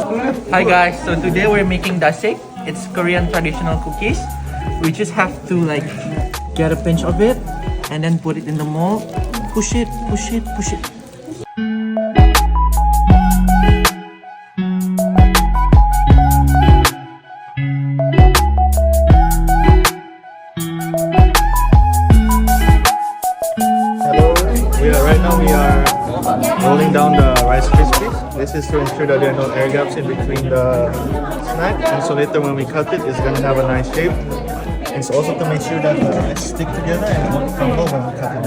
Hi guys, so today we're making dasik. It's Korean traditional cookies. We just have to like get a pinch of it and then put it in the mold. Push it, push it, push it. Right now we are rolling down the Rice Krispies. This is to ensure that there are no air gaps in between the snack, and so later when we cut it, it's gonna have a nice shape. It's also to make sure that the rice stick together and won't crumble when we cut it.